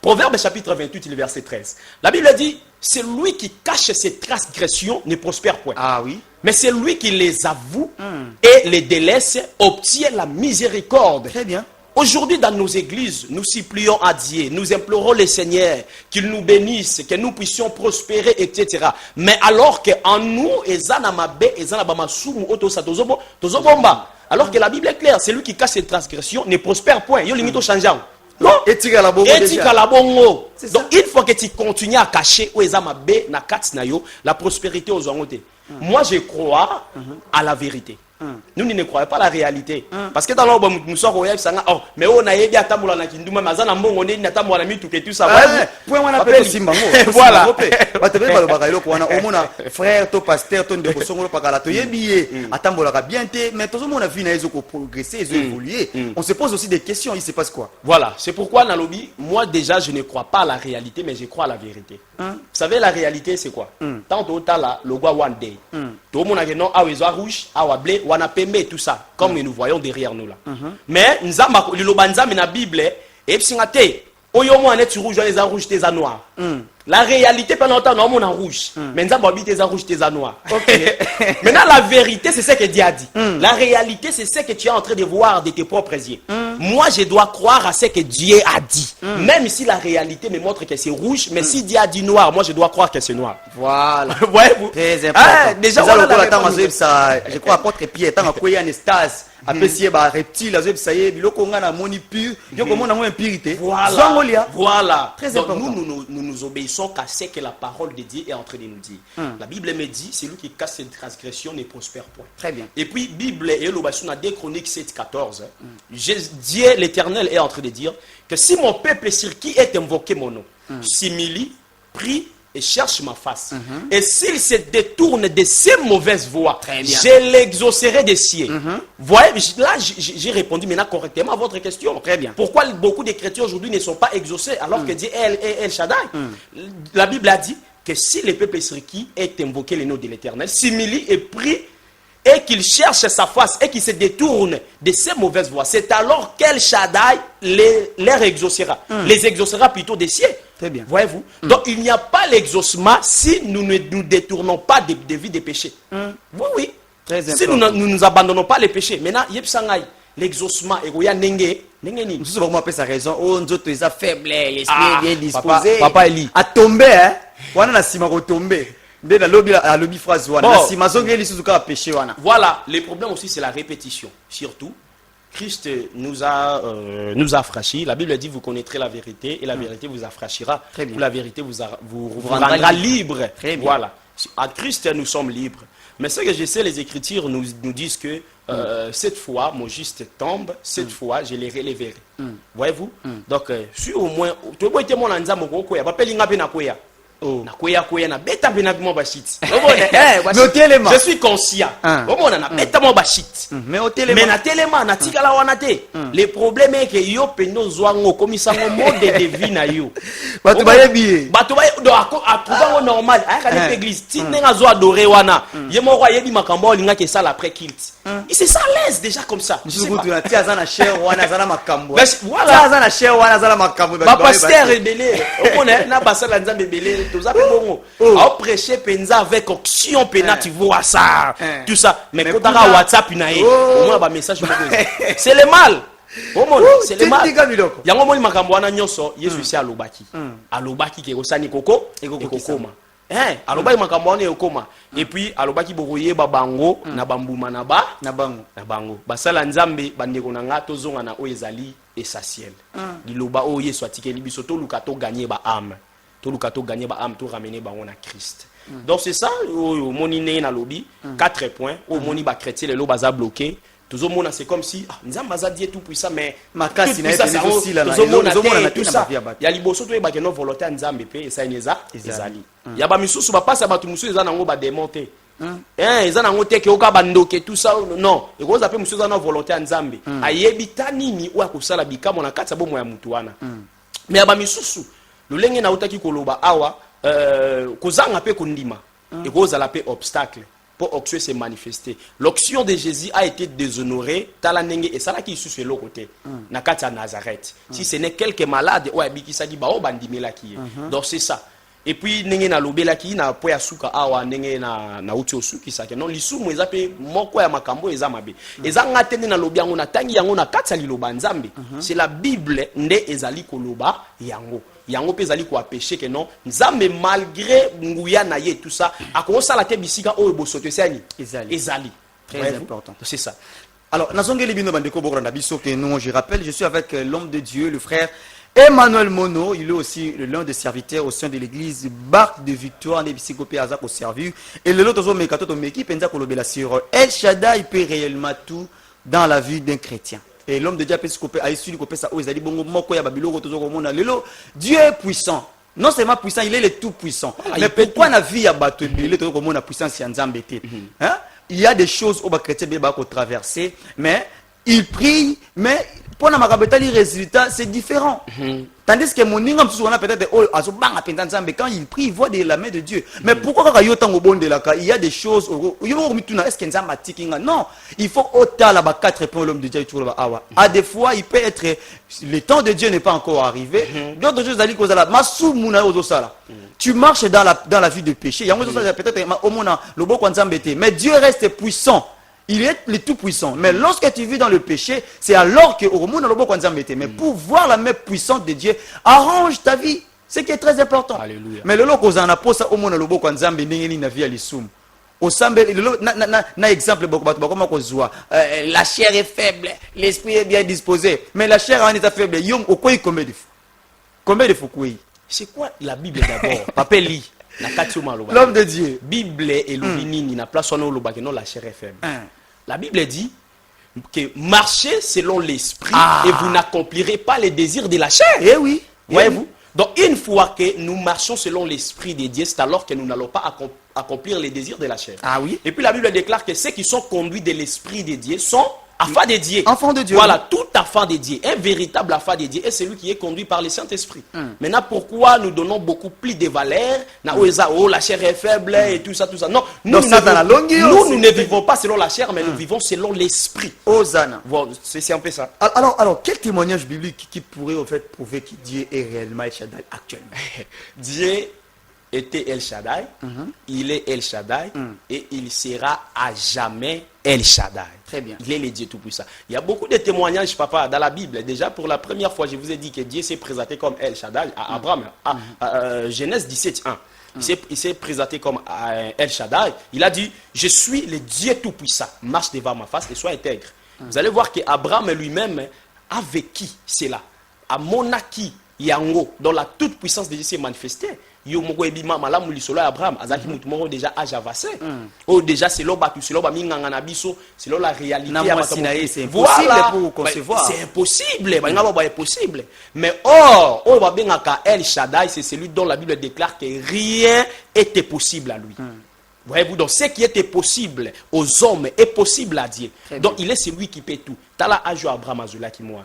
S3: Proverbe chapitre 28 le verset 13. La Bible dit, c'est lui qui cache ses transgressions ne prospère point.
S2: Ah oui.
S3: Mais c'est lui qui les avoue et les délaisse obtient la miséricorde.
S2: Très bien.
S3: Aujourd'hui, dans nos églises, nous supplions à Dieu, nous implorons le Seigneur qu'il nous bénisse, que nous puissions prospérer, etc. Mais alors qu'en nous, alors que la Bible est claire, c'est lui qui cache ses transgressions, ne prospère point. Il limite au changeant. Non. Donc, il faut que tu continues à cacher la prospérité aux hommes. Moi, je crois à la vérité. Nous ne croyons pas à la réalité. Parce que dans l'ordre, nous sommes royaux, mais on a aidé à Tamboula Nakinduma, Mazana Mongo, Natamboula Mitu, et tout ça.
S2: Voilà. Frère, ton pasteur, ton dévotion, mais tout le monde a vu qu'ils ont progressé, ils ont évolué. On se pose aussi des questions, il se passe quoi?
S3: Voilà, c'est pourquoi dans lobby, moi déjà je ne crois pas à la réalité, mais je crois à la vérité. Vous savez, la réalité c'est quoi? Tant que tu as la logo one day, tout le monde a dit non, à rouge, à blé, à pembe, tout ça, comme nous voyons derrière nous là. Mais nous avons la Bible, et puis on est rouge, les rouges, les noirs. La réalité, pendant longtemps, on est en rouge. Mais nous avons habité les rouges, les noirs. Maintenant, la vérité, c'est ce que Dieu a dit. La réalité, c'est ce que tu es en train de voir de tes propres yeux. Moi, je dois croire à ce que Dieu a dit. Même si la réalité me montre que c'est rouge, mais si Dieu a dit noir, moi, je dois croire que c'est noir.
S2: Voilà.
S3: Voyez-vous?
S2: Très important. Déjà, je crois apôtre Pierre, tant qu'il y a une stase. Après, si il y a un reptile, ça y est, il y a un pur, il y a une impurité.
S3: Voilà.
S2: Très important.
S3: Nous nous obéissons qu'à ce que la parole de Dieu est en train de nous dire. La Bible me dit, c'est lui qui casse ses transgressions ne prospère point.
S2: Très bien.
S3: Et puis, Bible et l'obéissance à 2 Chroniques 7-14, Dieu l'Éternel est en train de dire que si mon peuple sur qui est invoqué mon nom, s'humilie, prie, et cherche ma face. Et s'il se détourne de ces mauvaises voies, je l'exaucerai des cieux. Voyez, là, j'ai répondu maintenant correctement à votre question.
S2: Très bien.
S3: Pourquoi beaucoup de chrétiens aujourd'hui ne sont pas exaucés alors que Dieu est El Shaddai? La Bible a dit que si le peuple sur qui est invoqué le nom de l'Éternel, s'humilie et prie, et qu'il cherche sa face et qu'il se détourne de ces mauvaises voies, c'est alors qu'El Shaddai les exaucera. Les exaucera plutôt des cieux.
S2: Très bien.
S3: Voyez-vous? Donc il n'y a pas l'exaucement si nous ne nous détournons pas de vie des péchés. Oui.
S2: Très
S3: si nous nous abandonnons pas les péchés. Maintenant, l'exaucement et roya nenge nini.
S2: Nous avons appelé sa raison. Oh, nous autres, ils faibles, l'esprit est bien disposé.
S3: Papa Eli.
S2: À tomber, hein. Wana na sima ko tomber. Dès la lobby phrase wana. Na sima zonge li suzuka a péché wana.
S3: Voilà, le problème aussi c'est la répétition. Surtout, Christ nous a affranchis. La Bible dit vous connaîtrez la vérité et la vérité vous affranchira. La vérité vous rendra libre. Voilà. À Christ nous sommes libres. Mais ce que je sais, les Écritures nous disent que cette fois, mon juste tombe, cette fois, je les relèverai. Voyez-vous? Donc, si au moins, tu vois, tu es mon anzamo, tu je suis conscient. Mais le problème est que yo peno zwango comme ça mon mode de vie na yo.
S2: Batu ba bien.
S3: Batu ba do a normal. Aya l'église ti nenga zo adorer wana. Ye mo roi yebi makambo linga ke ça après kilt. Il se sent à l'aise déjà comme ça.
S2: Je suis tu as na cher wana zana makambo.
S3: Voilà.
S2: Zana cher wana zana makambo.
S3: Ba pasteur rebelle. O connaît na pasteur la nzambe belé to za pe bongo. A prêcher penza avec onction pena tu vois ça. Tout ça. Mais quand tu as WhatsApp na ye, au moins ba message c'est le mal. C'est le mal. Yango moni makambo wana nyonso Yesu isi alobaki. Alobaki ke osani koko ekokoma. Alobaki makambo wana ekokoma. Et puis alobaki bokoye babango na bambuma na bango. Basala nzambe bandeko na nga tozonga na o ezali essentiel. Liloba o Yesu atikeli biso to luka to gagner ba âme. To luka to gagner ba âme to ramener bango na Christ. Donc c'est ça au moni né na lobi 4 points au moni ba chrétien le lo baza bloqué. Tout le monde c'est comme si nzamba za Dieu tout puissant mais
S2: makasi na
S3: aussi là tout ça il y a liboso to ba que non volonté nzambe pe et ça ineza ezali il y a ba misusu ba passe ba tu musu eza nango ba démonter eza nango te ke oka bandoke tout ça non et ko za pe musu eza na volonté nzambe ayebita nini ou akosala bikamo na kati bomo ya mutu wana mais ba misusu lolenge na utaki koloba awa kozanga pe kondima et ko za la pe obstacle pour Oxue se manifester. L'onction de Jésus a été déshonorée. Talanenge et ça là qui est sur le côté. Nakata Nazareth. Si ce n'est quelques malades, ouais, biki ça dit bah oh bandimela qui. Donc c'est ça. Et puis nenge na lobela qui na poya suka awa nenge na uti osuki ça que non lisumu ezape moko ya makambo ezamabe. Ezanga tende na lobi yango na tangi yango na katsa liloba nzambe. C'est la Bible nde ezali koloba yango. Yango pe ezali ko péché que non nzambe malgré nguya na ye tout ça akosa la te bisika o bosoto sani ezali
S2: très important.
S3: C'est ça.
S2: Alors nazongeli bino bandeko bokoranda biso que non je rappelle je suis avec l'homme de Dieu le frère Emmanuel Mono, il est aussi l'un des serviteurs au sein de l'église Barque de Victoire, Nebisikope Azak au service. Et le lot de Mekato Meki Penza Kolobela sur El Shaddai peut réellement tout dans la vie d'un chrétien. Et l'homme de Dieu a issu du ça Ozali Bongo Moko ya Babilo Tozo Mona Lelo. Dieu est puissant. Non seulement puissant, il est le tout puissant. Mais pourquoi la vie a battu le Tozo Mona puissance Yanzambe hein? Il y a des choses au bas chrétien Beba qu'on traverser, mais il prie, mais pour la marabetali résultat c'est différent. Tandis que mon ingam on a peut-être quand il prie il voit de la main de Dieu. Mais pourquoi quand il y a des choses est-ce qu'il non, il faut autant là 4 points l'homme de Dieu à des fois il peut être le temps de Dieu n'est pas encore arrivé. D'autres choses d'aller cause la masu muna ozosala. Tu marches dans la vie de péché. Il y a peut-être au monde le beau mais Dieu reste puissant. Il est le tout-puissant. Mais lorsque tu vis dans le péché, c'est alors que au monde mais pour voir la main puissante de Dieu, arrange ta vie. Ce qui est très important.
S3: Alléluia.
S2: Mais le loco en a posé au monde le beau kwanzambe n'engeni na vie à l'isum. Au sambe na exemple la chair est faible, l'esprit est bien disposé. Mais la chair en état faible, yom au quoi combien de fois
S3: c'est quoi la Bible d'abord? Papa lit.
S2: L'homme de Dieu.
S3: Bible et l'obinini na place on loba que non la chair est faible. La Bible dit que marchez selon l'esprit et vous n'accomplirez pas les désirs de la chair.
S2: Eh oui.
S3: Voyez-vous? Donc une fois que nous marchons selon l'esprit de Dieu, c'est alors que nous n'allons pas accomplir les désirs de la chair.
S2: Ah oui.
S3: Et puis la Bible déclare que ceux qui sont conduits de l'esprit de Dieu sont enfants de Dieu.
S2: Enfants de Dieu.
S3: Voilà, tout enfant de Dieu, un véritable enfant de Dieu est celui qui est conduit par le Saint-Esprit. Maintenant, pourquoi nous donnons beaucoup plus de valeur la chair est faible et tout ça, tout ça. Non, nous ne vivons pas selon la chair, mais nous vivons selon l'esprit.
S2: Hosanna.
S3: Voilà, c'est un peu ça.
S2: Alors, quel témoignage biblique qui pourrait au fait prouver que Dieu est réellement El Shaddai actuellement?
S3: Dieu était El Shaddai, il est El Shaddai, et il sera à jamais El Shaddai.
S2: Très bien.
S3: Il est le Dieu Tout-Puissant. Il y a beaucoup de témoignages, papa, dans la Bible. Déjà, pour la première fois, je vous ai dit que Dieu s'est présenté comme El Shaddai à Abraham, Genèse 17, 1. Il s'est présenté comme El Shaddai. Il a dit, je suis le Dieu Tout-Puissant. Marche devant ma face et sois intègre. Vous allez voir qu'Abraham lui-même a vécu cela. À Monaki, Yango, dans la toute puissance de Dieu s'est manifestée. Yo moko ebima malamu lisolo Abraham azaki mutu moko déjà âge avancé. Oh déjà c'est l'oba tout c'est l'oba minganga na biso, c'est la réalité
S2: ya Sinaï, c'est impossible pour concevoir.
S3: C'est impossible, ba ngaba ba impossible. Mais or, oh ba bengaka El Shaddai, c'est celui dont la Bible déclare que rien était possible à lui. Voyez-vous, donc ce qui était possible aux hommes est possible à Dieu. Donc il est celui qui peut tout. Tala ajo Abraham azula ki moi.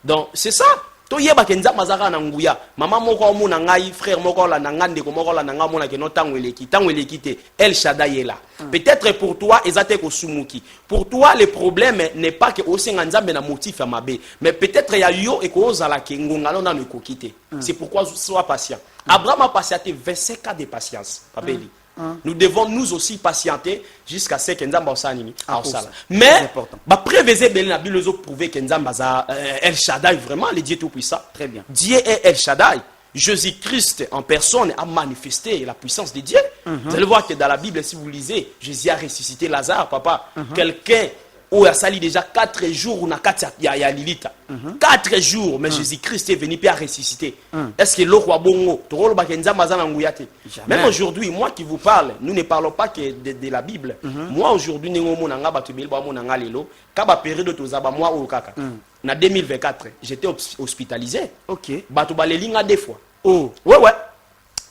S3: Donc c'est ça. To yeba kenza mazaka na nguya mama moko mo na ngai frère moko la na ngande ko moko la na ngamo na ke no tango eleki te El Shaddai est là. Peut-être pour toi ezate ko sumuki. Pour toi le problème n'est pas que osenga nzambe na motif ya mabe, mais peut-être ya yo e ko ozala ke ngonga na no ko kite. C'est pourquoi sois patient. Abraham a patienté 25 ans de patience. Papeli. Nous devons nous aussi patienter jusqu'à ce que Nzamba osanimi osala. Mais prévézer belé na bilozo prouver que Nzamba za El Shaddai vraiment le Dieu tout puissant.
S2: Très bien.
S3: Dieu est El Shaddai. Jésus-Christ en personne a manifesté la puissance de Dieu. Vous allez voir que dans la Bible, si vous lisez, Jésus a ressuscité Lazare, papa. Quelqu'un où il a sali déjà 4 jours, on a 4 Lilita. 4 jours, mais Jésus-Christ est venu et a ressuscité. Est-ce que l'eau est bon? Même aujourd'hui, moi qui vous parle, nous ne parlons pas que de la Bible. Moi aujourd'hui, en 2024, j'étais hospitalisé.
S2: Ok.
S3: Batoubalélinga deux fois.
S2: Oh.
S3: Ouais.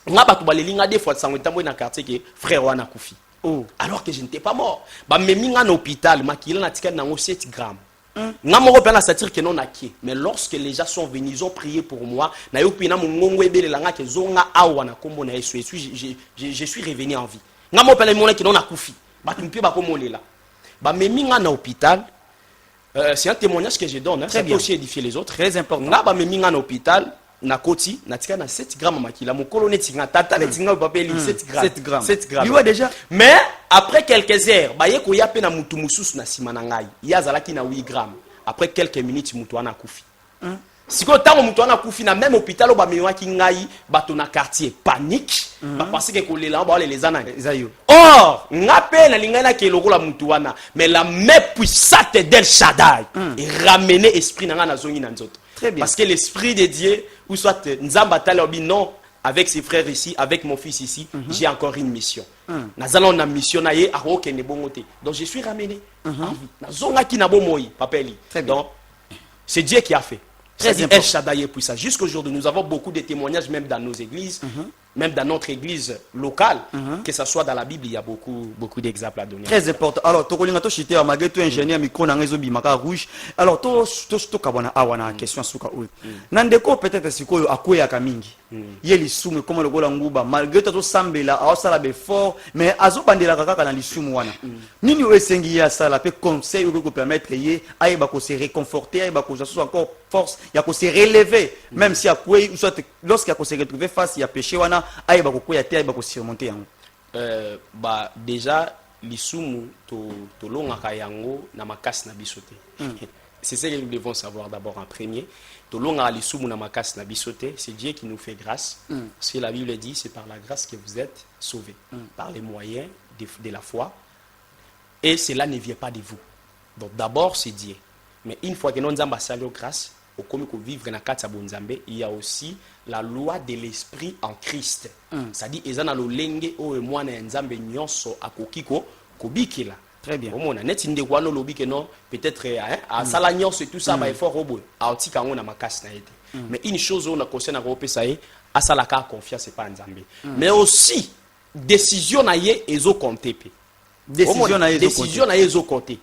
S3: Nga batoubalélinga deux fois, ça m'a été dans le quartier que frère Wana Koufi.
S2: Oh.
S3: Alors que je n'étais pas mort. Bah meminga na hôpital, makila na tika nango 7 grammes. Nga moko pena satire que non akie. Mais lorsque les gens sont venus, ils ont prié pour moi. Na yo pina mongongo ebele langa ke zonga awa na kombo na Yesu. Je suis revenu en vie. Nga moko pena mona ke non akufi. Ba tumpi ba komolela. Ba meminga na hôpital. C'est un témoignage que je donne, hein. Ça peut aussi édifier les autres.
S2: Très important.
S3: Nga ba meminga na hôpital. Na koti na tika na 7 grammes makila mon colonel tinga tata le tinga papeli 7 grammes 7 grammes.
S2: Il voit déjà.
S3: Mais après quelques heures ba yeko ya pe na mutu mususu na sima na ngai ya zalaki na 8 grammes. Après quelques minutes mutu wana kufi. Siko tango mutu wana kufi na même hôpital ba mewaki ngai bato na quartier panique ba parce que kolela ba les ana
S2: Zayo.
S3: Or ngape na linga na ke lokola mutu wana mais la main puissante d'El Shaddai et ramener esprit na nga na zongi na nzoto. Parce que l'esprit de Dieu, ou soit Nzamba Talobi, non, avec ses frères ici, avec mon fils ici, j'ai encore une mission. Nazala on a missionnaire à aucun bongoté. Donc je suis ramené en vie. Nazonga ki na bomoi, papeli. Donc c'est Dieu qui a fait. Très El Shaddai est puissant. Jusqu'aujourd'hui, nous avons beaucoup de témoignages, même dans nos églises, même dans notre église locale, que ce soit dans la Bible, il y a beaucoup d'exemples à donner.
S2: Très important. Alors, Tokolinga to chité malgré tout ingénieur micro na réseau bimaka rouge. Alors, to kabana awana question suka oyo. Nandeko peut-être sikoyo akoya kamingi. Yeli sumu comme le gola nguba malgré to sambela awsala be fort mais azo bandela kaka na lisumu wana. Nini osengi ya sala pe conseil ko permettre ye ayeba ko se réconforter, ayeba ko soit encore force, il y a ko se relever même si akwe soit lorsqu'il y a ko se retrouver face il y a péché wana ayeba ko ya terre ayeba ko surmonter yango.
S3: Bah déjà lisumu to longa yango na makasi na bisote. C'est ce que nous devons savoir d'abord en premier. C'est Dieu qui nous fait grâce. Parce que la Bible dit, c'est par la grâce que vous êtes sauvés. Par les moyens de la foi. Et cela ne vient pas de vous. Donc d'abord, c'est Dieu. Mais une fois que nous avons la grâce, il y a aussi la loi de l'esprit en Christ. C'est-à-dire, il y a très bien. Peut-être à Salagnon, c'est tout ça, mais mais une chose, on a concerne à Salaka confiance, c'est pas en Zambie. Mais aussi, décision na ye ezo compté. Décision na ye ezo compté.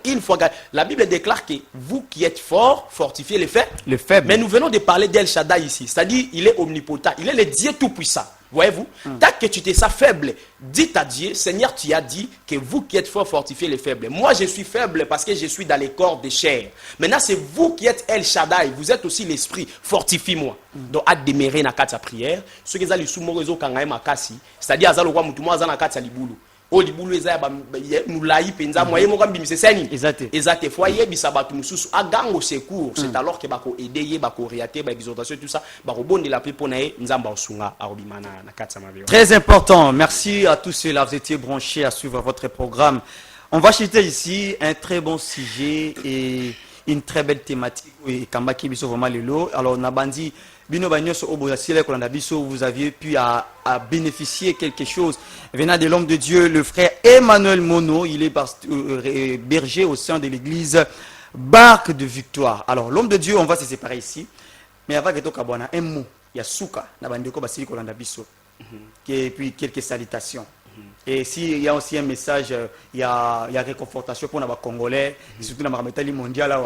S3: Une fois que la Bible déclare que vous qui êtes forts, fortifiez les faibles.
S2: Le faible.
S3: Mais nous venons de parler d'El Shaddai ici. C'est-à-dire, il est omnipotent. Il est le Dieu tout-puissant. Voyez-vous, tant que tu te sens faible, dites à Dieu, Seigneur, tu as dit que vous qui êtes fort, fortifiez les faibles. Moi, je suis faible parce que je suis dans les corps de chair. Maintenant, c'est vous qui êtes El Shaddai, vous êtes aussi l'esprit, fortifie-moi. Donc, à demeurer dans la prière, ceux qui ont les sous-mots, c'est-à-dire, à zalo kwa mutu mo azana kati ya libulu. O libulu eza ba mulai penza moye mo kambi miseseni. Ezate foyer bisabatu mususu agango secours, c'est alors que bako aider bako réater ba exhortation tout ça, bako bonde la pe ponae nzamba osunga arobimana na kati ya mabeo.
S2: Très important. Merci à tous ceux-là, vous étiez branchés à suivre votre programme. On va chuter ici un très bon sujet et une très belle thématique. Oui, Kambaki biso vraiment lelo. Alors Nabandi Bino Bagnos Obosile Kolandabiso, vous aviez pu à bénéficier quelque chose venant de l'homme de Dieu, le frère Emmanuel Mono. Il est berger au sein de l'église Barque de Victoire. Alors l'homme de Dieu, on va se séparer ici. Mais avant que tu aies un mot, il y a Souka, Nabandeko Basili Kolandabiso, et puis quelques salutations. Et s'il y a aussi un message, il y a réconfortation pour les Congolais, surtout dans la métallie mondiale.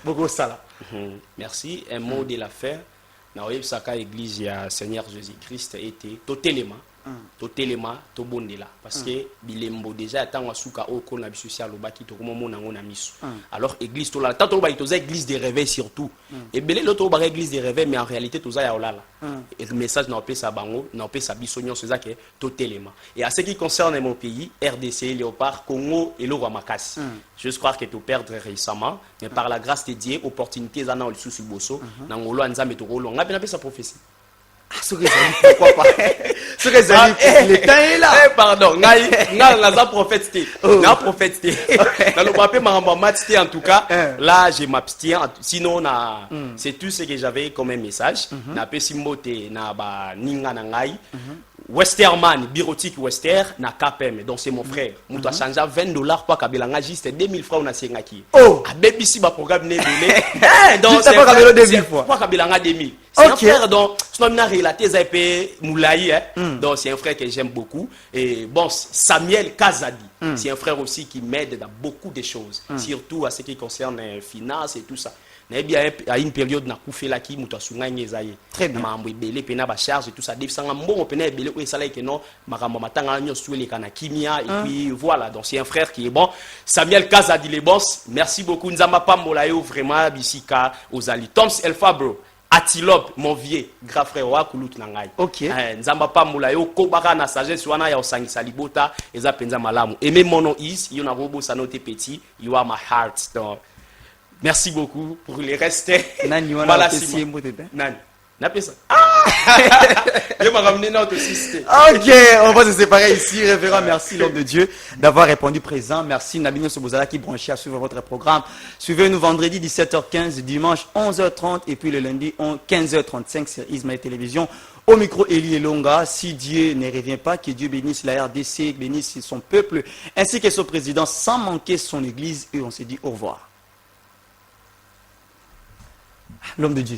S2: Beaucoup de ça.
S3: Merci. Un mot de la fin. Dans l'église, le Seigneur Jésus-Christ était totalement, tobondela. Parce que bilembo déjà tant wasuka oko na bisusi alobaki to komo mona ngona misu. Alors église to la tant to ba itoza église de réveil surtout. Et belé l'autre ba église de réveil mais en réalité toza ya olala. Et le message n'a pas sa bango, n'a pas sa bisognon c'est ça que totalement. Et à ce qui concerne mon pays, RDC, Léopard, Congo et le Rwamakasi. Je crois que tu perdre récemment, mais par la grâce de Dieu, opportunité zana au sous bosso, nangolo nzambe to rolo, on a sa prophétie.
S2: Ce que pourquoi pas? Ce que le temps est là.
S3: Pardon, n'a prophétie. N'a prophétie. Dans le papier en tout cas, là je m'abstiens. Sinon c'est tout ce que j'avais comme un message. Na pesimbote na ba ninga na ngai. Westerman, Birotique Wester, na KPM, donc c'est mon frère. Nous avons changé $20 pour Kabelanga, juste 2000 francs on a signé. Oh! A BBC, ma programme n'est donné. Donc c'est pas 2000 fois. Pour Kabelanga 2000. C'est un frère donc, son nom n'a relaté Zaipé Moulaï, donc c'est un frère que j'aime beaucoup. Et bon, Samuel Kazadi, c'est un frère aussi qui m'aide dans beaucoup de choses, surtout à ce qui concerne les finances et tout ça. À une période na koufela ki muto asunga ngezaye très bien mambo ibele pena ba charge et tout ça defisanga mbongo pena ibele o esala ke non makambo matanga nyo suele kana kimia et puis voilà donc c'est un frère qui est bon. Samuel Kazadi les boss, merci beaucoup nzamba pambola yo vraiment bisika ozali Toms Elfa bro Atilop mon vieux grand frère wa kulut na ngai. OK. Nzamba pambola yo ko baka na sagesse wana ya osangisa libota eza penza malamu. Aimé mono is yo na robo sanote petit, you are my heart donc. Merci beaucoup pour les restes.
S2: Nani wana
S3: Nani. N'appelle ça. Je m'a ramené notre système.
S2: OK, on va se séparer ici. Révérend, merci l'homme de Dieu d'avoir répondu présent. Merci Nabino Sobozala qui branché à suivre votre programme. Suivez-nous vendredi 17h15, dimanche 11h30 et puis le lundi 15h35 sur Ismaël Télévision. Au micro, Eli Elonga. Si Dieu ne revient pas, que Dieu bénisse la RDC, bénisse son peuple ainsi que son président sans manquer son église et on se dit au revoir. L'homme de Dieu.